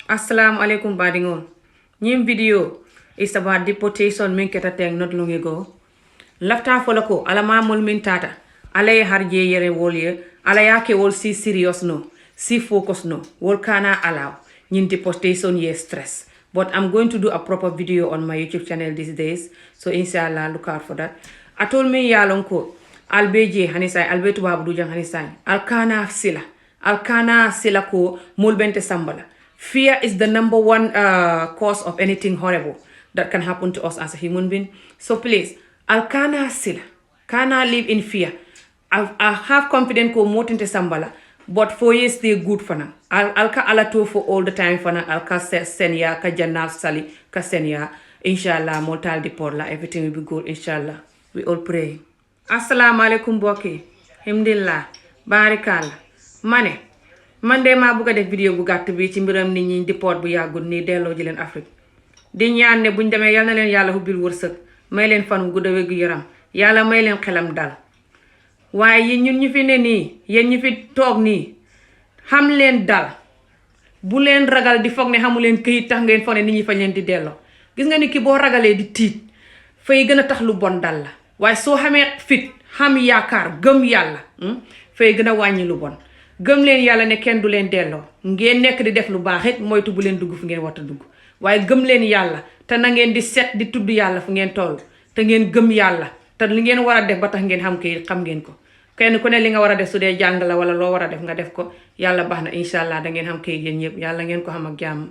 Assalamu alaikum badingo. Nyim video is about deportation min keta teng not long ago. Lafta folako ala mamul min tata. Ala ye harje yere wolye. Ala yake wol si serious no. Si focus no. Wol kana allow. Nyin deportation ye stress. But I'm going to do a proper video on my YouTube channel these days. So inshallah look out for that. I told me yalonko. Albeje hanisai. Albetu babu dujang hanisai. Alkana sila. Alkana sila ko mulbente sambala. Fear is the number one cause of anything horrible that can happen to us as a human being. So please, Al kana sila, kana live in fear. I have confidence ko motinte sambala, but 4 years stay good for now. Al ka alato for all the time for now. Al ka senya ka jannaf sali ka senya. Inshallah, mortal deporla, everything will be good. Inshallah, we all pray. Assalamu alaikum boki. Himdillah, barikal, mane. Man de maa bëgg a def vidéo bu gàtt bi ci mbiram nit ñi deport bu yàggul nii delloo ji leen Afrique di ñaan ne buñ demee yal na leen yàlla hubbil wërsëg may leen fan gudda wégu yaram yàlla may leen xelam dal waaye yi ñun ñu fi ne nii yéen ñu fi toog nii xam leen dal bu leen ragal di foog ne xamu leen këyit tax ngeen foog ne nit ñi fañ leen di delloo gis nga ni ki boo ragalee di tiit fay gën a tax lu bon dal la waaye soo xamee fit xam yaakaar gëm yàlla fay gën a wàññi lu bon gëm leen yàlla ne kenn du leen delloo ngeen nekk di def lu baax it moytu bu leen dugg fu ngeen war a dugg waaye gëm leen yàlla te na ngeen di set di tudd yàlla fu ngeen toll te ngeen gëm yàlla te li ngeen war a def ba tax ngeen xam kii xam ngeen ko kenn ku ne li nga war a def su dee jàng la wala loo war a def nga def ko yàlla baax na incha allah da ngeen xam kii yéen ñëpp yàlla ngeen ko xam ak jàmm.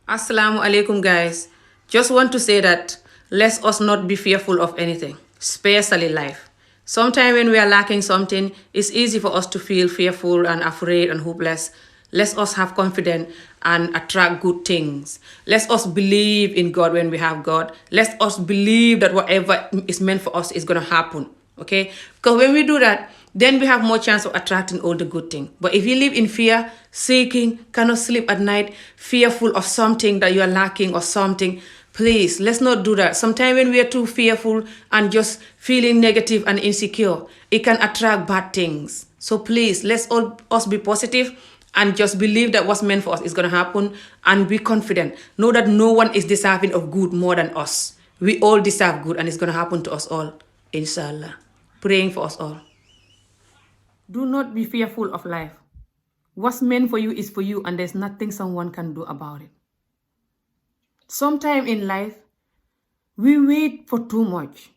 Assalamu alaikum guys. Just want to say that let us not be fearful of anything, especially life. Sometimes when we are lacking something, it's easy for us to feel fearful and afraid and hopeless. Let us have confidence and attract good things. Let us believe in God when we have God. Let us believe that whatever is meant for us is going to happen. Okay? Because when we do that, then we have more chance of attracting all the good things. But if you live in fear, seeking, cannot sleep at night, fearful of something that you are lacking or something, please, let's not do that. Sometimes when we are too fearful and just feeling negative and insecure, it can attract bad things. So please, let's all us be positive and just believe that what's meant for us is going to happen and be confident. Know that no one is deserving of good more than us. We all deserve good and it's going to happen to us all. Inshallah. Praying for us all. Do not be fearful of life. What's meant for you is for you and there's nothing someone can do about it. Sometime in life, we wait for too much.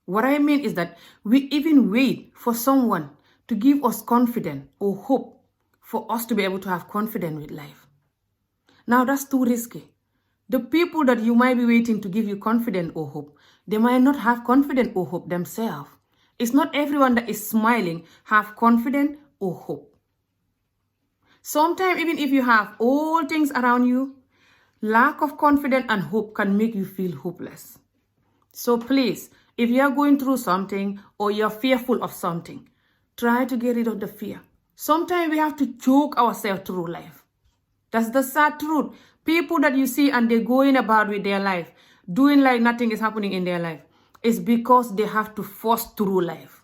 What I mean is that we even wait for someone to give us confidence or hope for us to be able to have confidence with life. Now that's too risky. The people that you might be waiting to give you confidence or hope, they might not have confidence or hope themselves. It's not everyone that is smiling have confidence or hope. Sometimes even if you have all things around you, lack of confidence and hope can make you feel hopeless. So please, if you are going through something or you're fearful of something, try to get rid of the fear. Sometimes we have to choke ourselves through life. That's the sad truth. People that you see and they're going about with their life, doing like nothing is happening in their life, is because they have to force through life.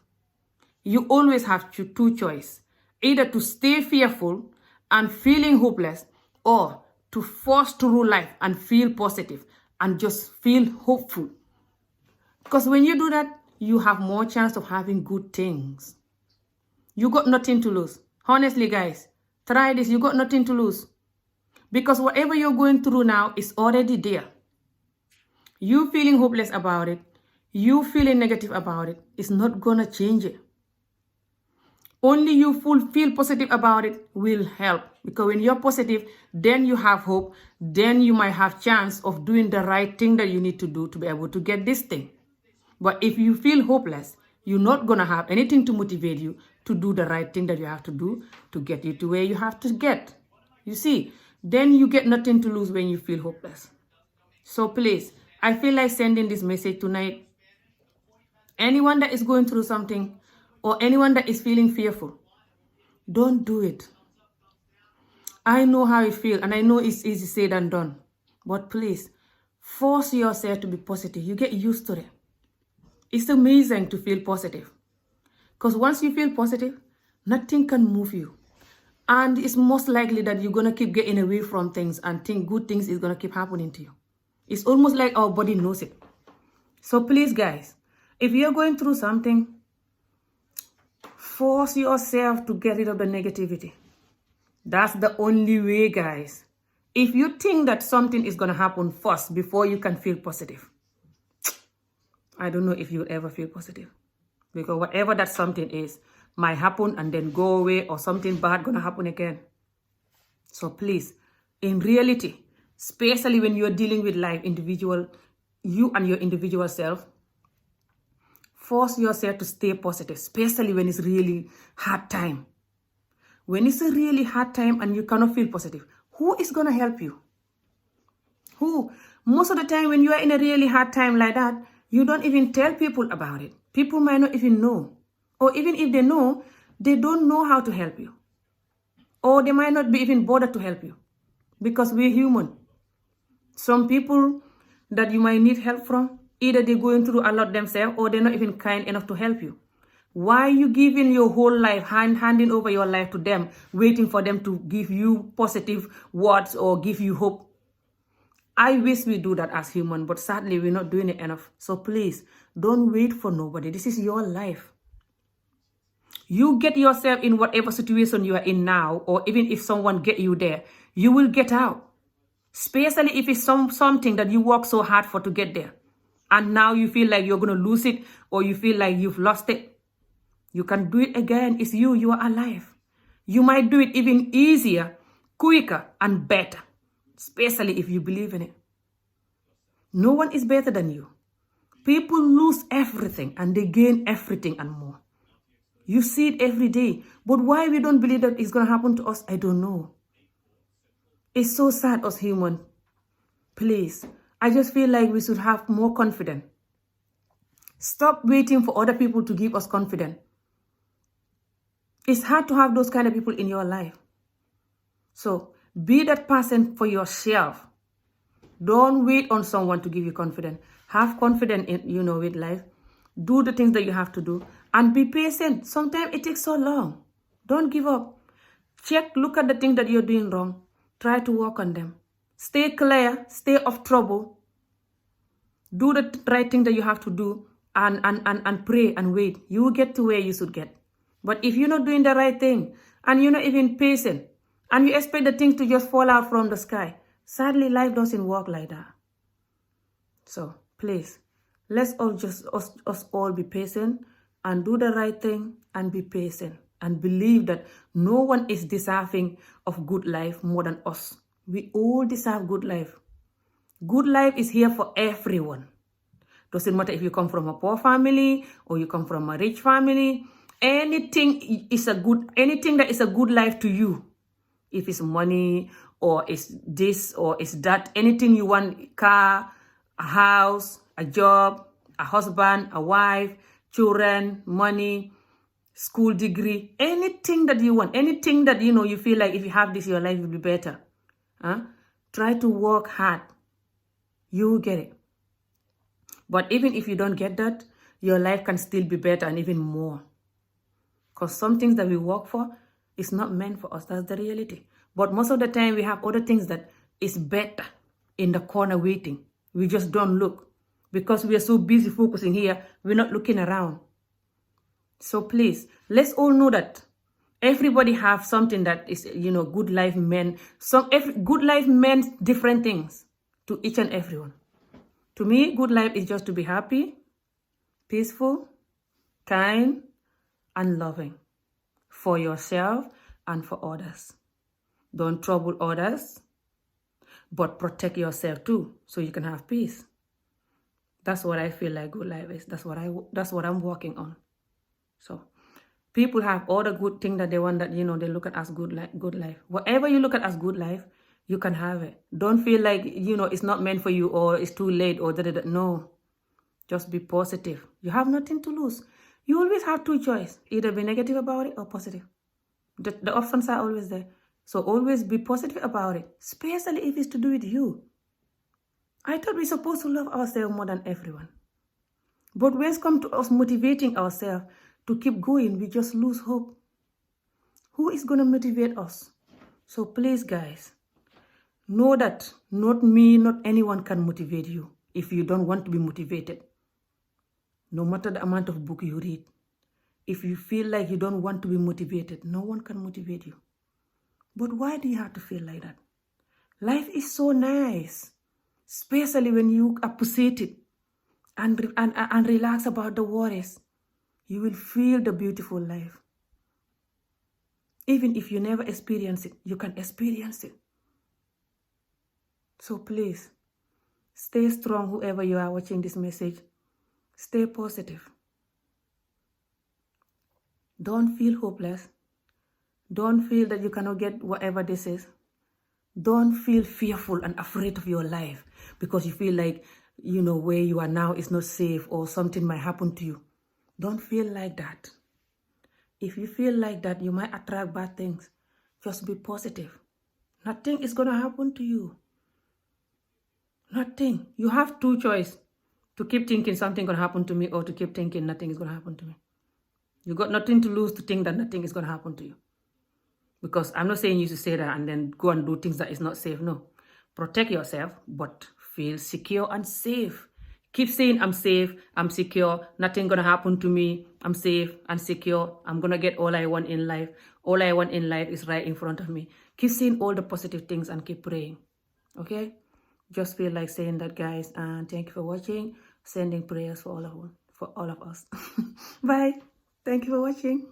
You always have two choices. Either to stay fearful and feeling hopeless, or to force through life and feel positive and just feel hopeful. Because when you do that, you have more chance of having good things. You got nothing to lose. Honestly, guys, try this. You got nothing to lose. Because whatever you're going through now is already there. You feeling hopeless about it, you feeling negative about it, is not gonna change it. Only you feel positive about it will help. Because when you're positive, then you have hope. Then you might have chance of doing the right thing that you need to do to be able to get this thing. But if you feel hopeless, you're not going to have anything to motivate you to do the right thing that you have to do to get you to where you have to get. You see, then you get nothing to lose when you feel hopeless. So please, I feel like sending this message tonight. Anyone that is going through something, or anyone that is feeling fearful, don't do it. I know how it feels, and I know it's easy said and done. But please, force yourself to be positive. You get used to it. It's amazing to feel positive. Because once you feel positive, nothing can move you. And it's most likely that you're going to keep getting away from things and think good things is going to keep happening to you. It's almost like our body knows it. So please, guys, if you're going through something, force yourself to get rid of the negativity. That's the only way, guys. If you think that something is going to happen first before you can feel positive, I don't know if you'll ever feel positive. Because whatever that something is might happen and then go away, or something bad going to happen again. So please, in reality, especially when you're dealing with life, you and your individual self, force yourself to stay positive, especially when it's really hard time. When it's a really hard time and you cannot feel positive, who is going to help you? Who? Most of the time when you are in a really hard time like that, you don't even tell people about it. People might not even know. Or even if they know, they don't know how to help you. Or they might not be even bothered to help you. Because we're human. Some people that you might need help from, either they're going through a lot themselves or they're not even kind enough to help you. Why are you giving your whole life, handing over your life to them, waiting for them to give you positive words or give you hope? I wish we do that as human, but sadly we're not doing it enough. So please, don't wait for nobody. This is your life. You get yourself in whatever situation you are in now, or even if someone get you there, you will get out. Especially if it's something that you work so hard for to get there. And now you feel like you're going to lose it, or you feel like you've lost it. You can do it again. It's you. You are alive. You might do it even easier, quicker, and better. Especially if you believe in it. No one is better than you. People lose everything and they gain everything and more. You see it every day. But why we don't believe that it's going to happen to us, I don't know. It's so sad as human. Please, I just feel like we should have more confidence. Stop waiting for other people to give us confidence. It's hard to have those kind of people in your life. So, be that person for yourself. Don't wait on someone to give you confidence. Have confidence in, with life. Do the things that you have to do. And be patient. Sometimes it takes so long. Don't give up. Look at the things that you're doing wrong. Try to work on them. Stay clear. Stay off trouble. Do the right thing that you have to do. And pray and wait. You will get to where you should get. But if you're not doing the right thing, and you're not even patient, and you expect the things to just fall out from the sky, sadly, life doesn't work like that. So, please, let's all us all be patient, and do the right thing, and be patient, and believe that no one is deserving of good life more than us. We all deserve good life. Good life is here for everyone. Doesn't matter if you come from a poor family, or you come from a rich family. Anything that is a good life to you. If it's money, or it's this, or it's that, anything you want, car, a house, a job, a husband, a wife, children, money, school degree, anything that you want, anything that you feel like if you have this, your life will be better. Try to work hard. You will get it. But even if you don't get that, your life can still be better and even more. Because some things that we work for is not meant for us. That's the reality. But most of the time, we have other things that is better in the corner waiting. We just don't look. Because we are so busy focusing here, we're not looking around. So please, let's all know that everybody have something that is, good life meant. Good life meant different things to each and everyone. To me, good life is just to be happy, peaceful, kind, and loving for yourself and for others. Don't trouble others, but protect yourself too, so you can have peace. That's what I feel like good life is. That's what I'm working on. So people have all the good things that they want, that they look at as good life. Whatever you look at as good life, you can have it. Don't feel like it's not meant for you, or it's too late, or that. No, just be positive. You have nothing to lose. You always have two choices. Either be negative about it or positive. The options are always there. So always be positive about it, especially if it's to do with you. I thought we're supposed to love ourselves more than everyone. But when it comes to us motivating ourselves to keep going, we just lose hope. Who is going to motivate us? So please, guys, know that not me, not anyone can motivate you if you don't want to be motivated. No matter the amount of book you read, if you feel like you don't want to be motivated, no one can motivate you. But why do you have to feel like that? Life is so nice, especially when you appreciate it and relax about the worries. You will feel the beautiful life. Even if you never experience it, you can experience it. So please, stay strong, whoever you are watching this message. Stay positive. Don't feel hopeless. Don't feel that you cannot get whatever this is. Don't feel fearful and afraid of your life because you feel like, where you are now is not safe or something might happen to you. Don't feel like that. If you feel like that, you might attract bad things. Just be positive. Nothing is going to happen to you. Nothing. You have two choices. To keep thinking something going to happen to me or to keep thinking nothing is going to happen to me. You got nothing to lose to think that nothing is going to happen to you. Because I'm not saying you should say that and then go and do things that is not safe. No. Protect yourself, but feel secure and safe. Keep saying, I'm safe, I'm secure, nothing gonna happen to me, I'm safe and secure, I'm gonna get all I want in life. All I want in life is right in front of me. Keep saying all the positive things and keep praying. Okay? Just feel like saying that, guys, and thank you for watching. Sending prayers for all of us. Bye. Thank you for watching.